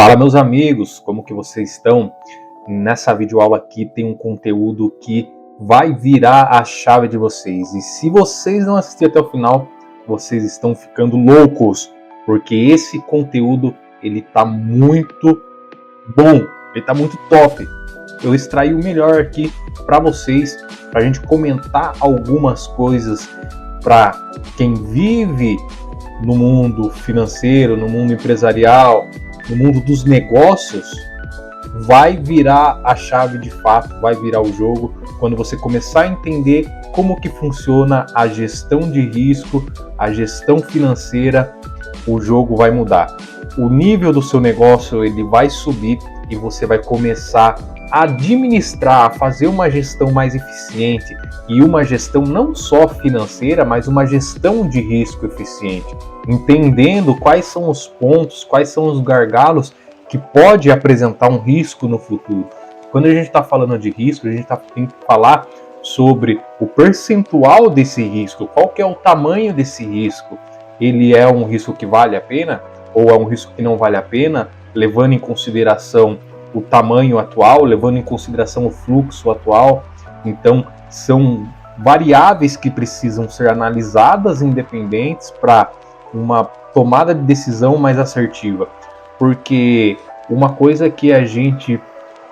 Fala, meus amigos, como que vocês estão? Nessa videoaula aqui tem um conteúdo que vai virar a chave de vocês. E se vocês não assistirem até o final, vocês estão ficando loucos, porque esse conteúdo ele tá muito bom, ele tá muito top. Eu extraí o melhor aqui para vocês, para a gente comentar algumas coisas para quem vive no mundo financeiro, no mundo empresarial, no mundo dos negócios. Vai virar a chave de fato, vai virar o jogo quando você começar a entender como que funciona a gestão de risco, a gestão financeira. O jogo vai mudar, o nível do seu negócio ele vai subir e você vai começar a administrar, a fazer uma gestão mais eficiente e uma gestão não só financeira, mas uma gestão de risco eficiente, entendendo quais são os pontos, quais são os gargalos que pode apresentar um risco no futuro. Quando a gente está falando de risco, a gente tem que falar sobre o percentual desse risco, qual que é o tamanho desse risco. Ele é um risco que vale a pena ou é um risco que não vale a pena, levando em consideração o tamanho atual, levando em consideração o fluxo atual. Então, são variáveis que precisam ser analisadas independentes para uma tomada de decisão mais assertiva. Porque uma coisa que a gente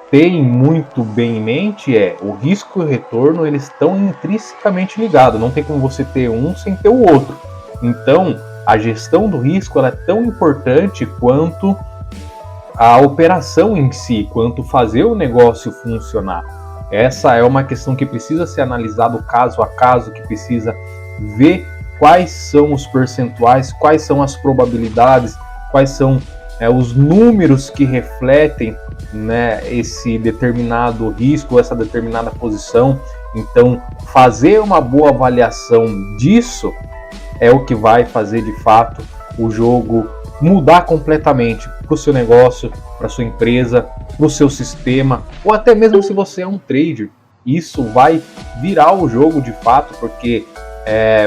tem muito bem em mente é o risco e o retorno, eles estão intrinsecamente ligados, não tem como você ter um sem ter o outro. Então, a gestão do risco ela é tão importante quanto a operação em si, quanto fazer o negócio funcionar. Essa é uma questão que precisa ser analisada caso a caso, que precisa ver quais são os percentuais, quais são as probabilidades, quais são os números que refletem, né, esse determinado risco, essa determinada posição. Então, fazer uma boa avaliação disso é o que vai fazer de fato o jogo mudar completamente para o seu negócio, para a sua empresa, para o seu sistema, ou até mesmo se você é um trader. Isso vai virar o jogo de fato, porque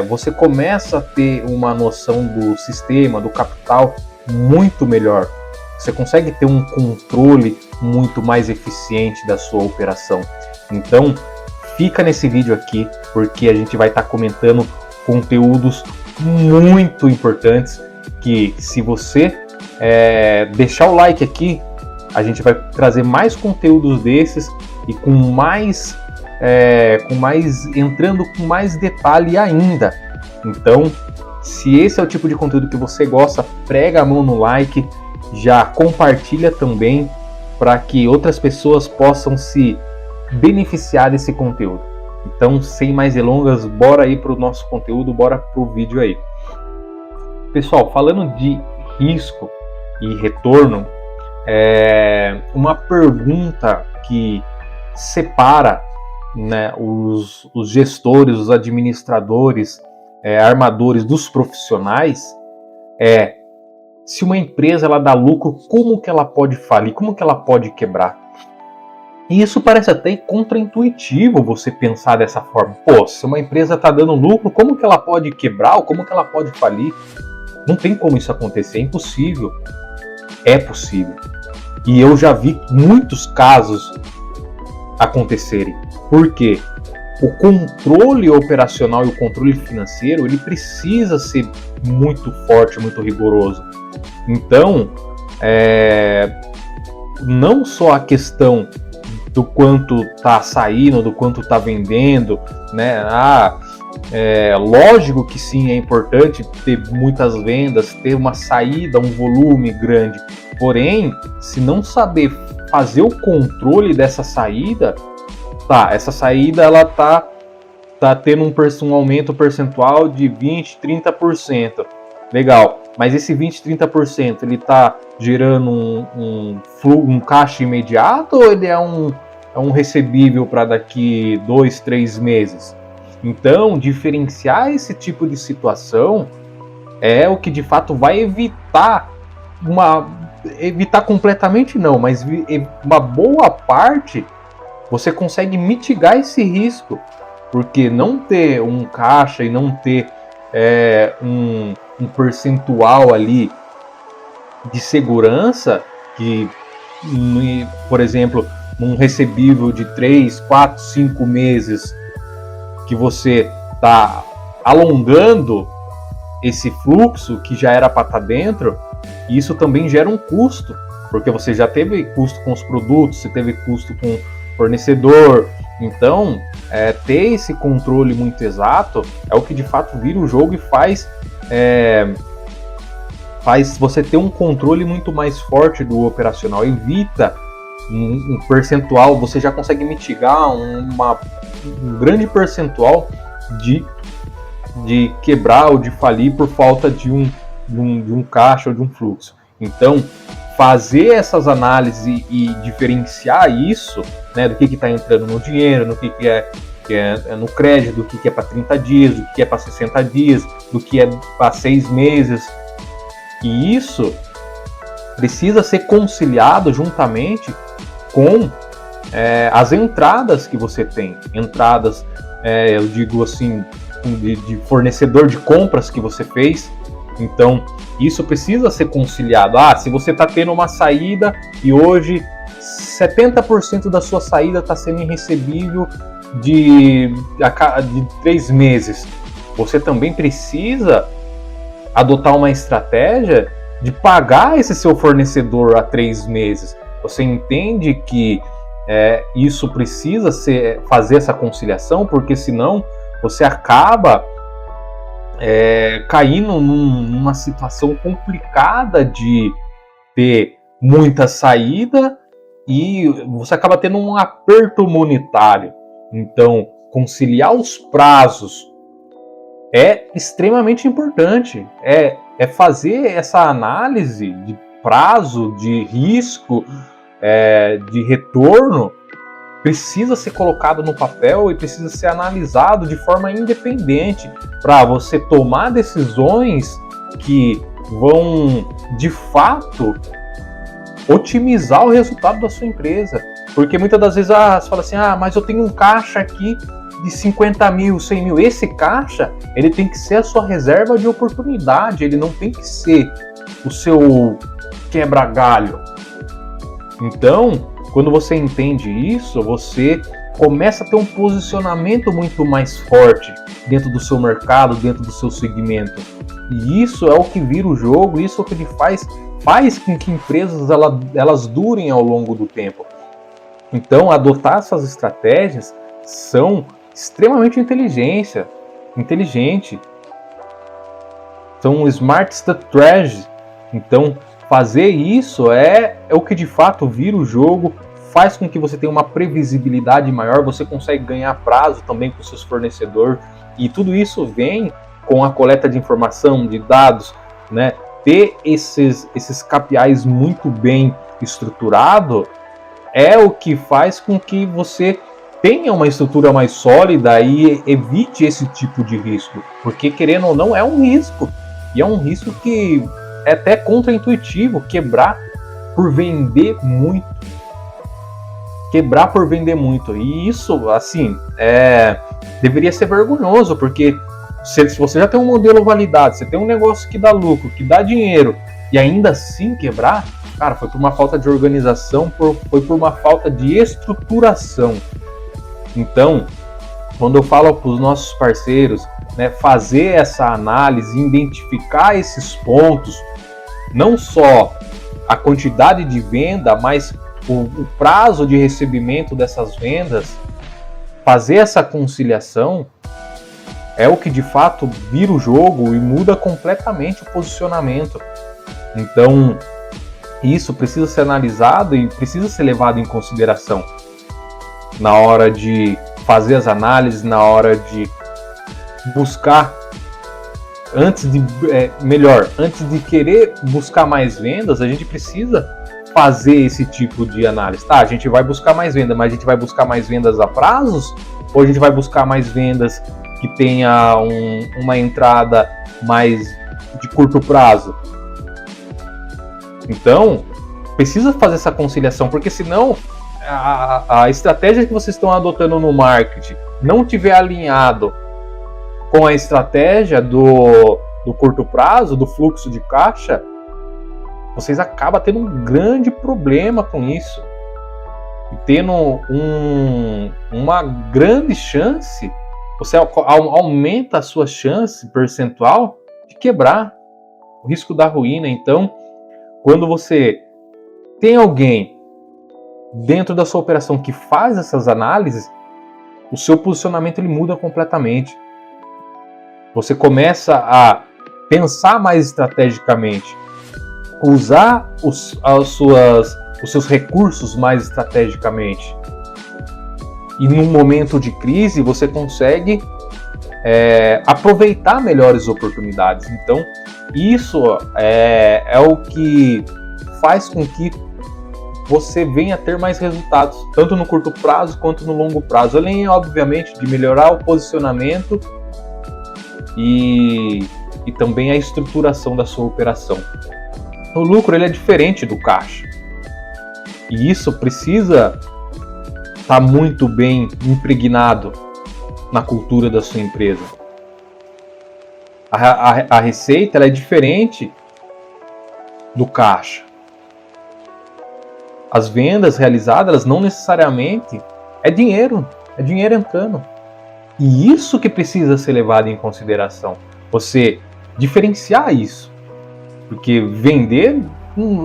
você começa a ter uma noção do sistema, do capital muito melhor. Você consegue ter um controle muito mais eficiente da sua operação. Então, fica nesse vídeo aqui, porque a gente vai estar comentando conteúdos muito importantes, que se você deixar o like aqui, a gente vai trazer mais conteúdos desses e entrando com mais detalhe ainda. Então, se esse é o tipo de conteúdo que você gosta, prega a mão no like, já compartilha também para que outras pessoas possam se beneficiar desse conteúdo. Então, sem mais delongas, bora aí para o nosso conteúdo, bora para o vídeo aí. Pessoal, falando de risco e retorno, uma pergunta que separa, né, os gestores, os administradores, armadores dos profissionais é: se uma empresa ela dá lucro, como que ela pode falir, como que ela pode quebrar? E isso parece até contraintuitivo você pensar dessa forma. Pô, se uma empresa está dando lucro, como que ela pode quebrar ou como que ela pode falir? Não tem como isso acontecer, é impossível. É possível. E eu já vi muitos casos acontecerem. Por quê? O controle operacional e o controle financeiro, ele precisa ser muito forte, muito rigoroso. Então, não só a questão do quanto está saindo, do quanto está vendendo, né? Lógico que sim, é importante ter muitas vendas, ter uma saída, um volume grande. Porém, se não saber fazer o controle dessa saída, essa saída ela tá tendo um aumento percentual de 20, 30%. Legal, mas esse 20, 30% ele tá gerando um caixa imediato ou ele é um recebível para daqui 2, 3 meses? Então, diferenciar esse tipo de situação é o que de fato vai evitar completamente não, mas uma boa parte você consegue mitigar esse risco, porque não ter um caixa e não ter um percentual ali de segurança que, por exemplo, um recebível de 3, 4, 5 meses que você está alongando esse fluxo que já era para estar dentro, isso também gera um custo, porque você já teve custo com os produtos, você teve custo com o fornecedor. Então, ter esse controle muito exato é o que de fato vira o jogo e faz você ter um controle muito mais forte do operacional, evita um percentual, você já consegue mitigar um grande percentual de quebrar ou de falir por falta de um caixa ou de um fluxo. Então, fazer essas análises e diferenciar isso, né, do que está entrando no dinheiro, no que é no crédito, do que é para 30 dias, do que é para 60 dias, do que é para 6 meses. E isso precisa ser conciliado juntamente com as entradas que você tem. Entradas, eu digo assim, de fornecedor de compras que você fez. Então, isso precisa ser conciliado. Se você está tendo uma saída e hoje 70% da sua saída está sendo irrecebível de 3 meses, você também precisa adotar uma estratégia de pagar esse seu fornecedor a 3 meses. Você entende que isso precisa fazer essa conciliação, porque senão você acaba caindo numa situação complicada de ter muita saída e você acaba tendo um aperto monetário. Então, conciliar os prazos é extremamente importante. É fazer essa análise de prazo, de risco, de retorno, precisa ser colocado no papel e precisa ser analisado de forma independente para você tomar decisões que vão, de fato, otimizar o resultado da sua empresa. Porque muitas das vezes você fala assim, mas eu tenho um caixa aqui de 50 mil, 100 mil. Esse caixa, ele tem que ser a sua reserva de oportunidade, ele não tem que ser o seu quebra-galho. Então, quando você entende isso, você começa a ter um posicionamento muito mais forte dentro do seu mercado, dentro do seu segmento. E isso é o que vira o jogo, isso é o que faz com que empresas elas durem ao longo do tempo. Então, adotar essas estratégias são extremamente inteligente. São smart strategies. Então, fazer isso é o que de fato vira o jogo, faz com que você tenha uma previsibilidade maior, você consegue ganhar prazo também com seus fornecedores, e tudo isso vem com a coleta de informação, de dados, né? Ter esses KPIs muito bem estruturado é o que faz com que você tenha uma estrutura mais sólida e evite esse tipo de risco, porque querendo ou não é um risco, e é um risco que é até contra-intuitivo, quebrar por vender muito. E isso, assim, deveria ser vergonhoso, porque se você já tem um modelo validado, você tem um negócio que dá lucro, que dá dinheiro, e ainda assim quebrar, cara, foi por uma falta de organização, foi por uma falta de estruturação. Então, quando eu falo para os nossos parceiros, né, fazer essa análise, identificar esses pontos, não só a quantidade de venda, mas o prazo de recebimento dessas vendas, fazer essa conciliação é o que de fato vira o jogo e muda completamente o posicionamento. Então, isso precisa ser analisado e precisa ser levado em consideração na hora de fazer as análises, na hora de buscar, antes de querer buscar mais vendas, a gente precisa fazer esse tipo de análise. A gente vai buscar mais vendas, mas a gente vai buscar mais vendas a prazos? Ou a gente vai buscar mais vendas que tenha uma entrada mais de curto prazo? Então, precisa fazer essa conciliação, porque senão a estratégia que vocês estão adotando no marketing não tiver alinhado com a estratégia do curto prazo, do fluxo de caixa, vocês acabam tendo um grande problema com isso. E tendo uma grande chance, você aumenta a sua chance percentual de quebrar, o risco da ruína. Então, quando você tem alguém dentro da sua operação que faz essas análises, o seu posicionamento ele muda completamente. Você começa a pensar mais estrategicamente, usar os seus recursos mais estrategicamente. E num momento de crise você consegue aproveitar melhores oportunidades. Então isso é o que faz com que você venha a ter mais resultados, tanto no curto prazo quanto no longo prazo, além obviamente de melhorar o posicionamento e também a estruturação da sua operação. O lucro ele é diferente do caixa. E isso precisa estar muito bem impregnado na cultura da sua empresa. A receita ela é diferente do caixa. As vendas realizadas elas não necessariamente é dinheiro entrando. E isso que precisa ser levado em consideração. Você diferenciar isso. Porque vender,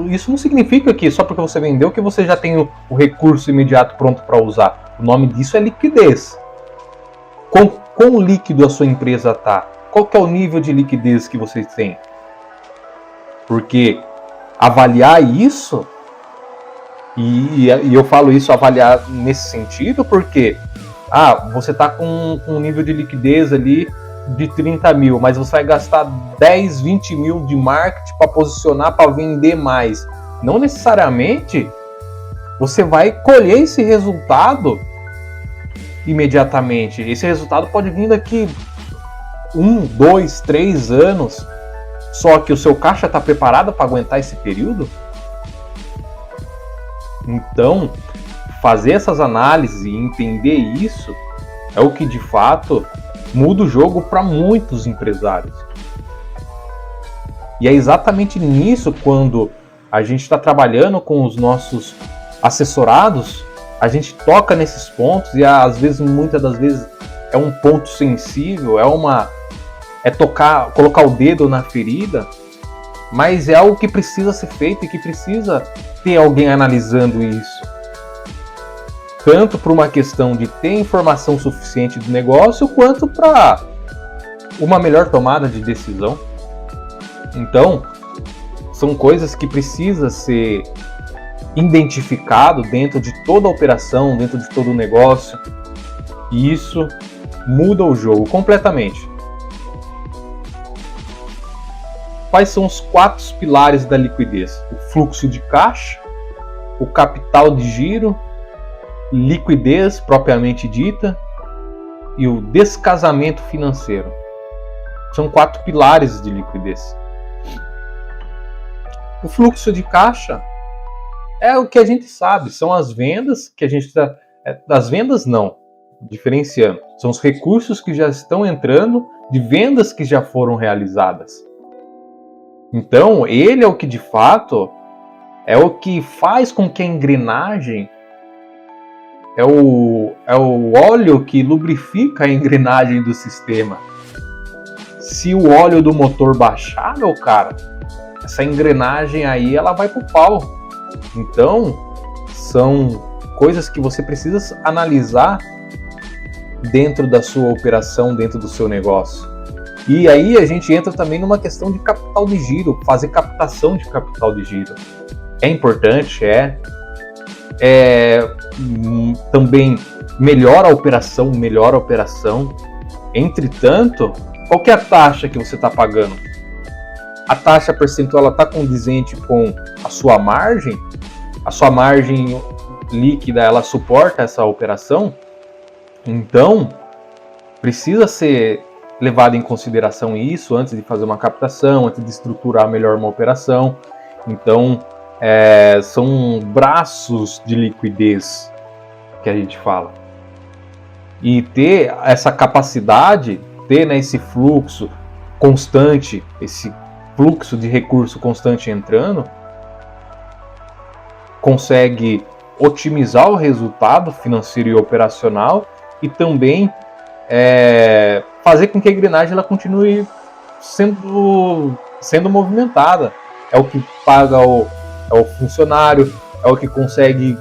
isso não significa que só porque você vendeu que você já tem o recurso imediato pronto para usar. O nome disso é liquidez. Quão líquido a sua empresa está? Qual que é o nível de liquidez que vocês têm? Porque avaliar isso, e eu falo isso, avaliar nesse sentido, porque você está com um nível de liquidez ali de 30 mil, mas você vai gastar 10, 20 mil de marketing para posicionar, para vender mais. Não necessariamente você vai colher esse resultado imediatamente. Esse resultado pode vir daqui 1, 2, 3 anos. Só que o seu caixa está preparado para aguentar esse período? Então, fazer essas análises e entender isso é o que de fato muda o jogo para muitos empresários. E é exatamente nisso, quando a gente está trabalhando com os nossos assessorados, a gente toca nesses pontos e às vezes, muitas das vezes, é um ponto sensível, colocar o dedo na ferida, mas é algo que precisa ser feito e que precisa ter alguém analisando isso. Tanto por uma questão de ter informação suficiente do negócio, quanto para uma melhor tomada de decisão. Então, são coisas que precisam ser identificado dentro de toda a operação, dentro de todo o negócio. E isso muda o jogo completamente. Quais são os 4 pilares da liquidez? O fluxo de caixa, o capital de giro, liquidez propriamente dita e o descasamento financeiro. São 4 pilares de liquidez. O fluxo de caixa é o que a gente sabe, são as vendas que a gente está... As vendas não, diferenciando. São os recursos que já estão entrando de vendas que já foram realizadas. Então, ele é o que de fato é o que faz com que a engrenagem é o óleo que lubrifica a engrenagem do sistema. Se o óleo do motor baixar, meu cara, essa engrenagem aí ela vai pro pau. Então, são coisas que você precisa analisar dentro da sua operação, dentro do seu negócio. E aí a gente entra também numa questão de capital de giro, fazer captação de capital de giro. É importante, também melhora a operação. Entretanto, qual que é a taxa que você está pagando? A taxa percentual está condizente com a sua margem líquida, ela suporta essa operação? Então, precisa ser levado em consideração isso antes de fazer uma captação, antes de estruturar melhor uma operação. Então, são braços de liquidez que a gente fala. E ter essa capacidade, ter esse fluxo constante, esse fluxo de recurso constante entrando, consegue otimizar o resultado financeiro e operacional e também fazer com que a engrenagem ela continue sendo movimentada. É o que paga o funcionário, é o que consegue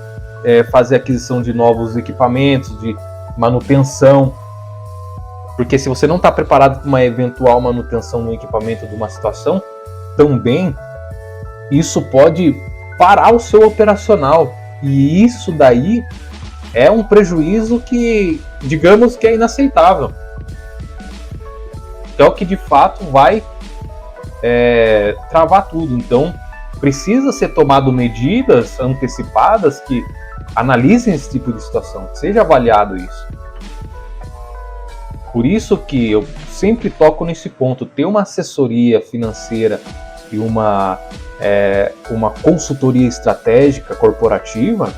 fazer aquisição de novos equipamentos, de manutenção. Porque se você não está preparado para uma eventual manutenção no equipamento de uma situação, também isso pode parar o seu operacional. E isso daí é um prejuízo que, digamos que é inaceitável. É o que de fato vai travar tudo. Então, precisa ser tomado medidas antecipadas que analisem esse tipo de situação, que seja avaliado isso. Por isso que eu sempre toco nesse ponto, ter uma assessoria financeira e uma consultoria estratégica corporativa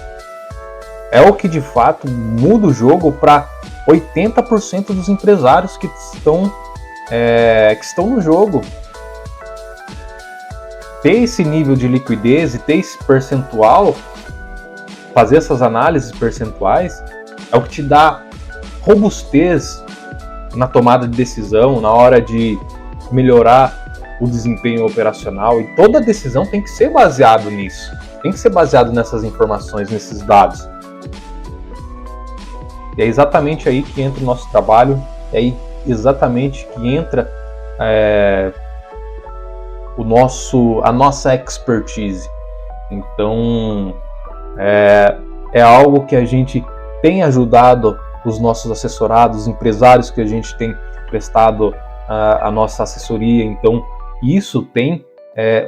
é o que de fato muda o jogo para 80% dos empresários que estão no jogo. Ter esse nível de liquidez e ter esse percentual, fazer essas análises percentuais, é o que te dá robustez na tomada de decisão, na hora de melhorar o desempenho operacional, e toda decisão tem que ser baseado nisso, tem que ser baseado nessas informações, nesses dados. E é exatamente aí que entra o nosso trabalho, é aí exatamente que entra a nossa expertise. Então é algo que a gente tem ajudado os nossos assessorados, os empresários que a gente tem prestado a nossa assessoria. Então isso tem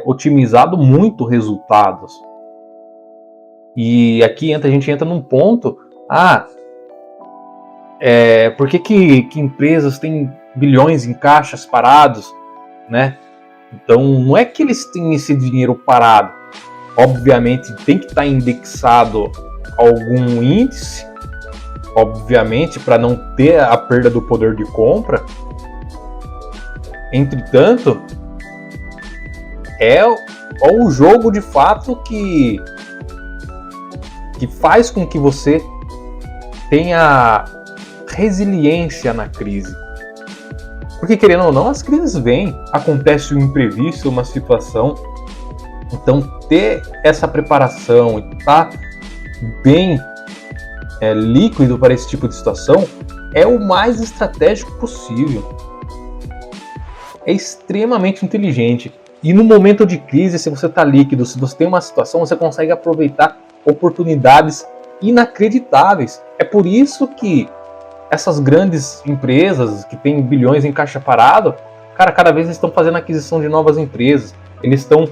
otimizado muito resultados. E aqui a gente entra num ponto, por que empresas têm bilhões em caixas parados, né? Então não é que eles têm esse dinheiro parado, obviamente tem que estar indexado a algum índice, obviamente para não ter a perda do poder de compra. Entretanto, é o jogo de fato que faz com que você tenha resiliência na crise. Porque, querendo ou não, as crises vêm, acontece um imprevisto, uma situação. Então, ter essa preparação e estar bem líquido para esse tipo de situação é o mais estratégico possível. É extremamente inteligente. E no momento de crise, se você está líquido, se você tem uma situação, você consegue aproveitar oportunidades inacreditáveis. É por isso que essas grandes empresas que têm bilhões em caixa parado, cada vez estão fazendo aquisição de novas empresas. Eles estão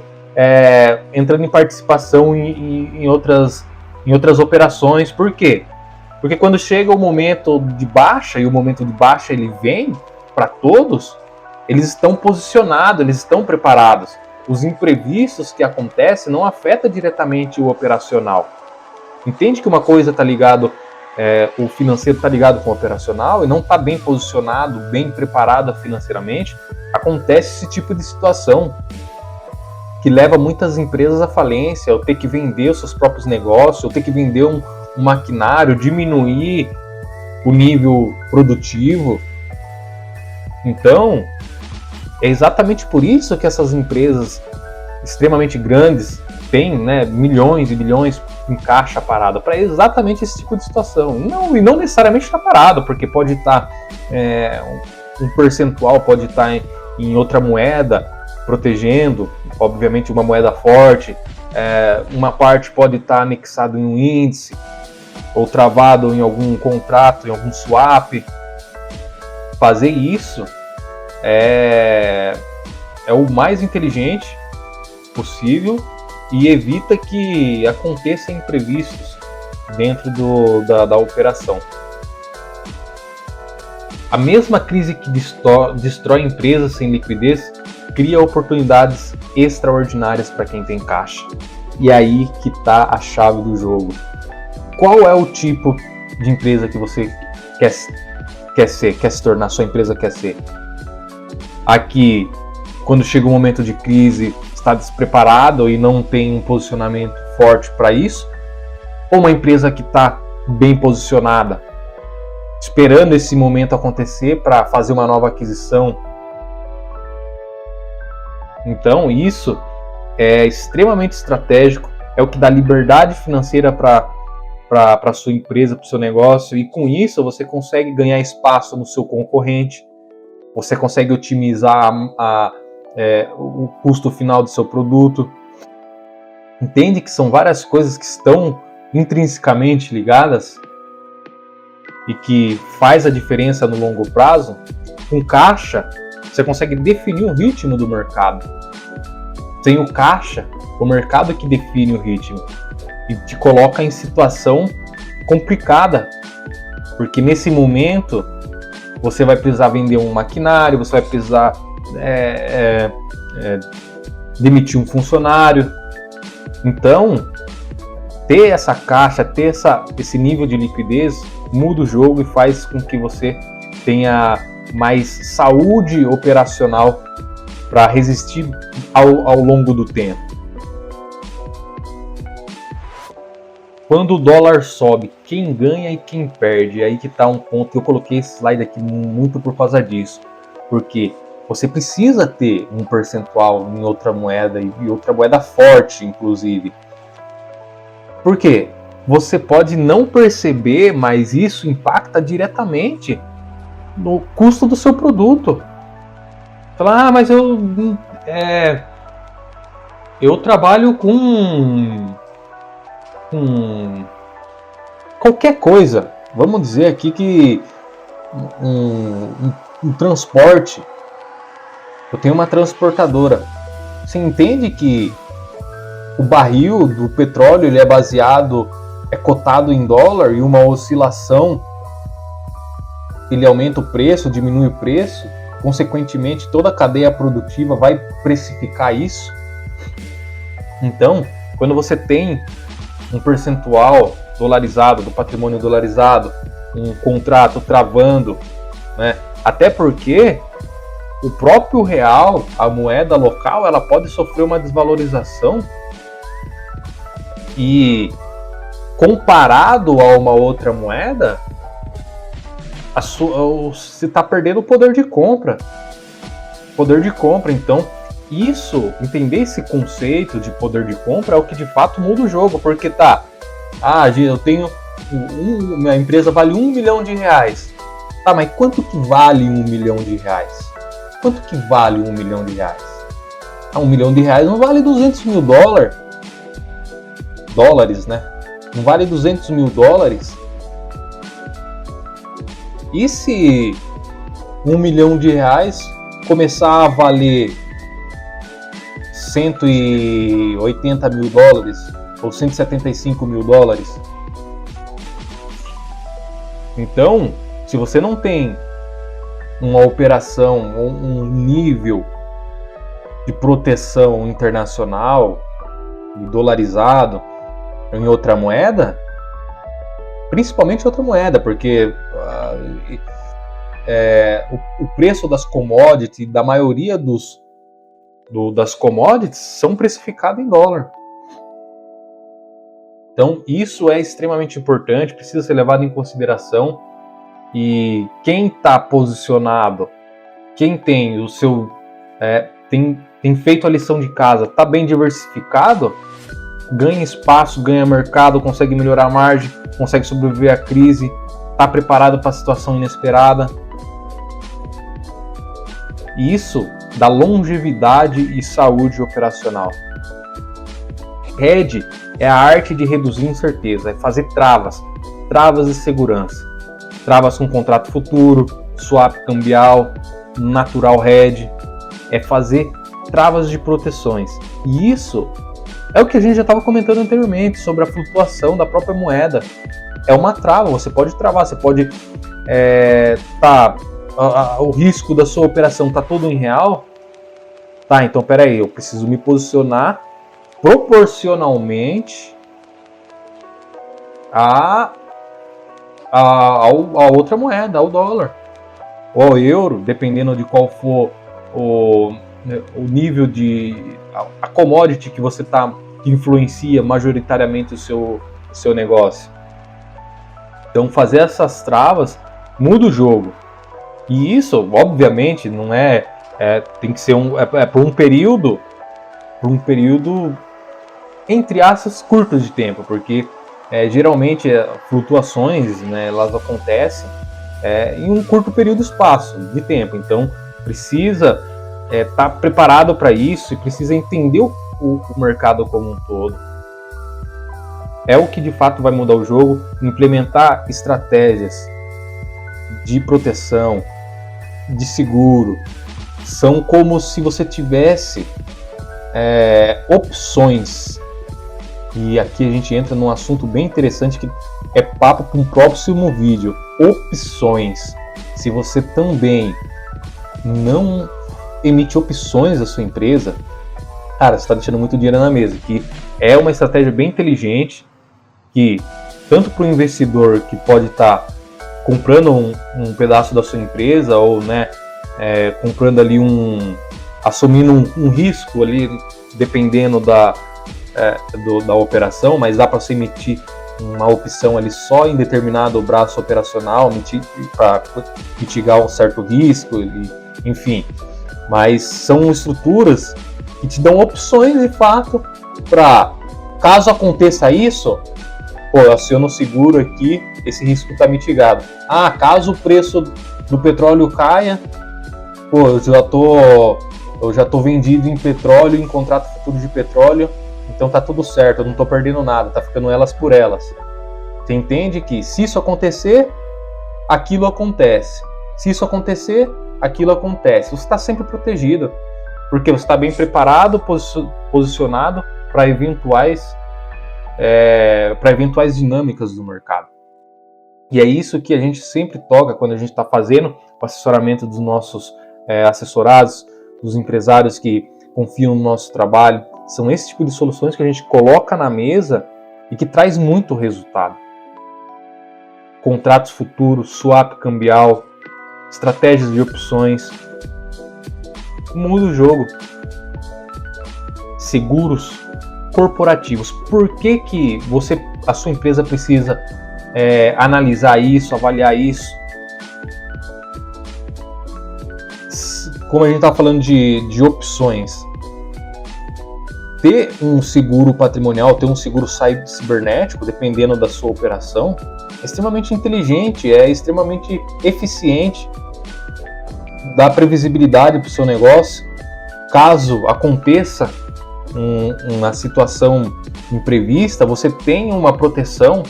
entrando em participação em outras operações. Por quê? Porque quando chega o momento de baixa, e o momento de baixa ele vem para todos, eles estão posicionados, eles estão preparados. Os imprevistos que acontecem não afetam diretamente o operacional. Entende que uma coisa está ligado, o financeiro está ligado com o operacional e não está bem posicionado, bem preparado financeiramente, acontece esse tipo de situação que leva muitas empresas à falência, ou ter que vender os seus próprios negócios, ou ter que vender um maquinário, diminuir o nível produtivo. Então, é exatamente por isso que essas empresas extremamente grandes têm, milhões e milhões em caixa parada, para exatamente esse tipo de situação. E não necessariamente está parado, porque pode estar um percentual, pode estar em outra moeda, protegendo, obviamente uma moeda forte, uma parte pode estar anexado em um índice, ou travado em algum contrato, em algum swap. Fazer isso é o mais inteligente possível e evita que aconteçam imprevistos dentro da operação. A mesma crise que destrói empresas sem liquidez cria oportunidades extraordinárias para quem tem caixa. E aí que está a chave do jogo. Qual é o tipo de empresa que você quer se tornar, sua empresa quer ser? Aqui, quando chega um momento de crise, está despreparado e não tem um posicionamento forte para isso, ou uma empresa que está bem posicionada, esperando esse momento acontecer para fazer uma nova aquisição. Então isso é extremamente estratégico, é o que dá liberdade financeira para a sua empresa, para o seu negócio, e com isso você consegue ganhar espaço no seu concorrente, você consegue otimizar o custo final do seu produto. Entende que são várias coisas que estão intrinsecamente ligadas e que faz a diferença no longo prazo. Com caixa, você consegue definir o ritmo do mercado. Sem o caixa, o mercado é que define o ritmo e te coloca em situação complicada, porque nesse momento você vai precisar vender um maquinário, você vai precisar demitir um funcionário. Então, ter essa caixa, ter esse nível de liquidez muda o jogo e faz com que você tenha mais saúde operacional para resistir ao longo do tempo. Quando o dólar sobe, quem ganha e quem perde? Aí que está um ponto. Eu coloquei esse slide aqui muito por causa disso, porque você precisa ter um percentual em outra moeda, e outra moeda forte, inclusive. Por quê? Você pode não perceber, mas isso impacta diretamente no custo do seu produto. Falar, mas eu trabalho com qualquer coisa. Vamos dizer aqui que um transporte. Eu tenho uma transportadora. Você entende que o barril do petróleo ele é cotado em dólar, e uma oscilação ele aumenta o preço, diminui o preço, consequentemente toda a cadeia produtiva vai precificar isso. Então, quando você tem um percentual dolarizado, do patrimônio dolarizado, um contrato travando, né? Até porque o próprio real, a moeda local, ela pode sofrer uma desvalorização, e comparado a uma outra moeda, você está perdendo o poder de compra. Então, entender esse conceito de poder de compra é o que de fato muda o jogo, porque eu tenho minha empresa vale R$1 milhão. Tá, mas quanto que vale R$1 milhão? Quanto que vale R$1 milhão? R$1 milhão não vale 200 mil dólares, né? Não vale 200 mil dólares. E se R$1 milhão começar a valer 180 mil dólares ou 175 mil dólares? Então, se você não tem uma operação ou um nível de proteção internacional e dolarizado em outra moeda, principalmente outra moeda, porque o preço das commodities, da maioria das commodities, são precificados em dólar. Então isso é extremamente importante, precisa ser levado em consideração, e quem está posicionado, quem tem o seu tem feito a lição de casa, está bem diversificado, ganha espaço, ganha mercado, consegue melhorar a margem, consegue sobreviver à crise, está preparado para a situação inesperada. E isso dá longevidade e saúde operacional. Hedge é a arte de reduzir incerteza, é fazer travas de segurança. Travas com contrato futuro, swap cambial, natural hedge, é fazer travas de proteções. E isso é o que a gente já estava comentando anteriormente sobre a flutuação da própria moeda. É uma trava, você pode travar, você pode o risco da sua operação está todo em real. Tá, então peraí, eu preciso me posicionar proporcionalmente a outra moeda, ao dólar ou ao euro, dependendo de qual for o nível de a commodity que você está que influencia majoritariamente o seu negócio. Então fazer essas travas muda o jogo. E isso, obviamente, não tem que ser por um período entre aspas curtos de tempo, porque geralmente flutuações, né, elas acontecem em um curto período de espaço de tempo. Então precisa estar preparado para isso e precisa entender o mercado como um todo. É o que de fato vai mudar o jogo, implementar estratégias de proteção, de seguro. São como se você tivesse opções. E aqui a gente entra num assunto bem interessante que é papo para um próximo vídeo. Opções. Se você também não emite opções da sua empresa, cara, você está deixando muito dinheiro na mesa. Que é uma estratégia bem inteligente, que tanto para o investidor que pode estar comprando um pedaço da sua empresa, ou comprando ali assumindo um risco ali, dependendo da operação, mas dá para você emitir uma opção ali só em determinado braço operacional, para mitigar um certo risco, enfim. Mas são estruturas que te dão opções de fato para, caso aconteça isso, eu aciono o seguro aqui, esse risco está mitigado. Caso o preço do petróleo caia, eu já tô vendido em petróleo, em contrato futuro de petróleo, então tá tudo certo, eu não tô perdendo nada, tá ficando elas por elas. Você entende que se isso acontecer, aquilo acontece. Se isso acontecer, aquilo acontece. Você está sempre protegido, porque você está bem preparado, posicionado para eventuais dinâmicas do mercado. E é isso que a gente sempre toca quando a gente está fazendo o assessoramento dos nossos assessorados, dos empresários que confiam no nosso trabalho. São esse tipo de soluções que a gente coloca na mesa e que traz muito resultado. Contratos futuros, swap cambial, estratégias de opções. Muda o jogo. Seguros corporativos. Por que a sua empresa precisa analisar isso, avaliar isso? Como a gente está falando de opções, ter um seguro patrimonial, ter um seguro cibernético, dependendo da sua operação, é extremamente inteligente, é extremamente eficiente, dá previsibilidade para o seu negócio. Caso aconteça uma situação imprevista, você tem uma proteção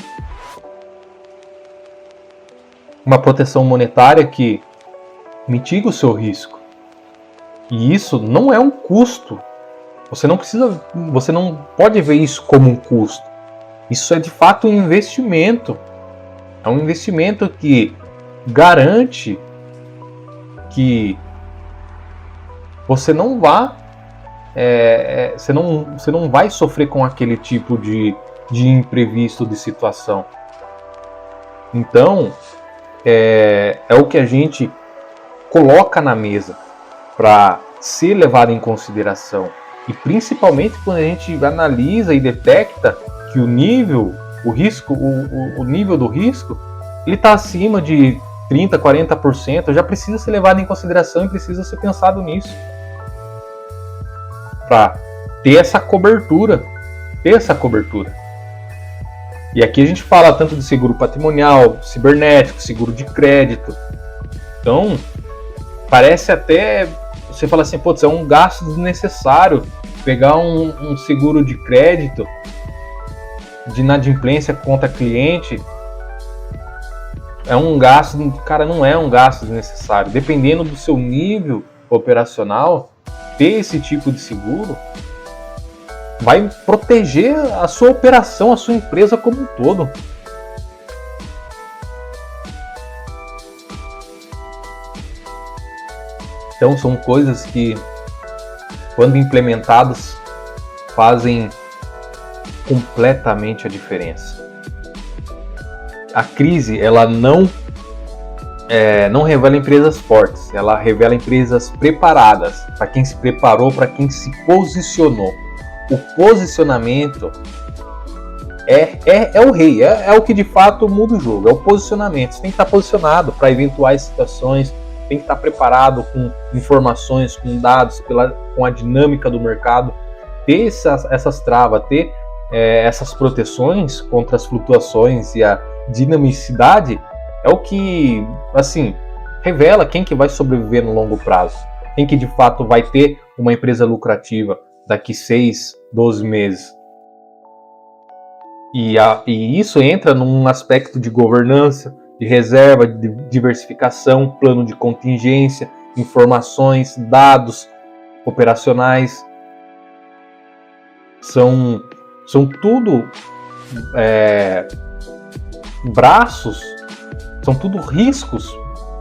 monetária que mitiga o seu risco. E isso não é um custo. Você não pode ver isso como um custo. Isso é de fato um investimento. É um investimento que garante que você não vai sofrer com aquele tipo de imprevisto, de situação. Então, é o que a gente coloca na mesa para ser levado em consideração. E principalmente quando a gente analisa e detecta que o nível do risco ele está acima de 30%, 40%, já precisa ser levado em consideração e precisa ser pensado nisso. Para ter essa cobertura. E aqui a gente fala tanto de seguro patrimonial, cibernético, seguro de crédito. Então, parece até... Você fala assim, é um gasto desnecessário pegar um seguro de crédito de inadimplência contra cliente. É um gasto... Cara, não é um gasto desnecessário. Dependendo do seu nível operacional, ter esse tipo de seguro vai proteger a sua operação, a sua empresa como um todo. Então são coisas que, quando implementadas, fazem completamente a diferença. A crise, ela não revela empresas fortes, ela revela empresas preparadas, para quem se preparou, para quem se posicionou. o posicionamento é o rei, é o que de fato muda o jogo, é o posicionamento. Você tem que estar posicionado para eventuais situações, tem que estar preparado com informações, com dados, com a dinâmica do mercado, ter essas travas, ter essas proteções contra as flutuações e a dinamicidade é o que, assim, revela quem que vai sobreviver no longo prazo, quem que de fato vai ter uma empresa lucrativa daqui 6, 12 meses. E isso entra num aspecto de governança, de reserva, de diversificação, plano de contingência, informações, dados operacionais. São tudo braços, são tudo riscos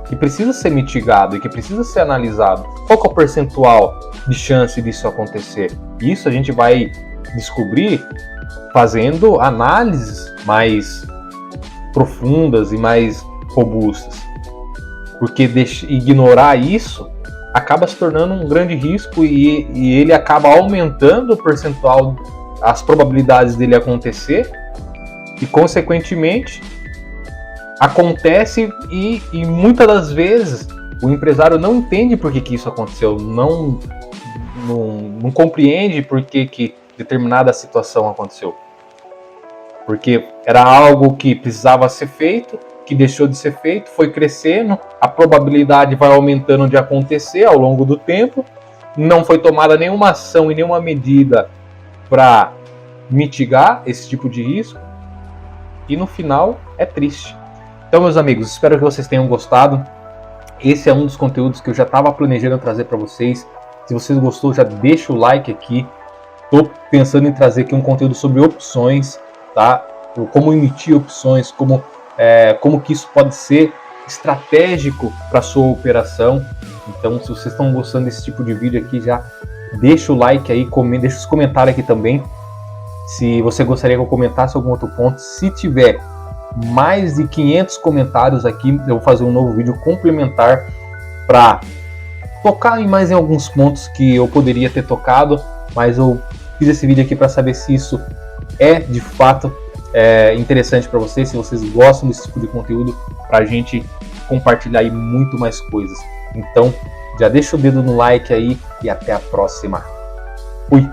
que precisa ser mitigado e que precisa ser analisado. Qual que é o percentual de chance disso acontecer? Isso a gente vai descobrir fazendo análises mais profundas e mais robustas. Porque ignorar isso acaba se tornando um grande risco e ele acaba aumentando o percentual, as probabilidades dele acontecer e, consequentemente, acontece e muitas das vezes o empresário não entende por que isso aconteceu, não compreende por que determinada situação aconteceu. Porque era algo que precisava ser feito, que deixou de ser feito, foi crescendo, a probabilidade vai aumentando de acontecer ao longo do tempo, não foi tomada nenhuma ação e nenhuma medida para mitigar esse tipo de risco, e no final é triste. Então, meus amigos, espero que vocês tenham gostado. Esse é um dos conteúdos que eu já estava planejando trazer para vocês. Se vocês gostou, já deixa o like aqui. Estou pensando em trazer aqui um conteúdo sobre opções, tá? Como emitir opções, como que isso pode ser estratégico para sua operação. Então, se vocês estão gostando desse tipo de vídeo aqui, já deixa o like aí, deixa os comentários aqui também. Se você gostaria que eu comentasse algum outro ponto, se tiver mais de 500 comentários aqui, eu vou fazer um novo vídeo complementar para tocar em alguns pontos que eu poderia ter tocado, mas eu fiz esse vídeo aqui para saber se isso é de fato interessante para vocês, se vocês gostam desse tipo de conteúdo, para a gente compartilhar aí muito mais coisas. Então, já deixa o dedo no like aí e até a próxima. Fui!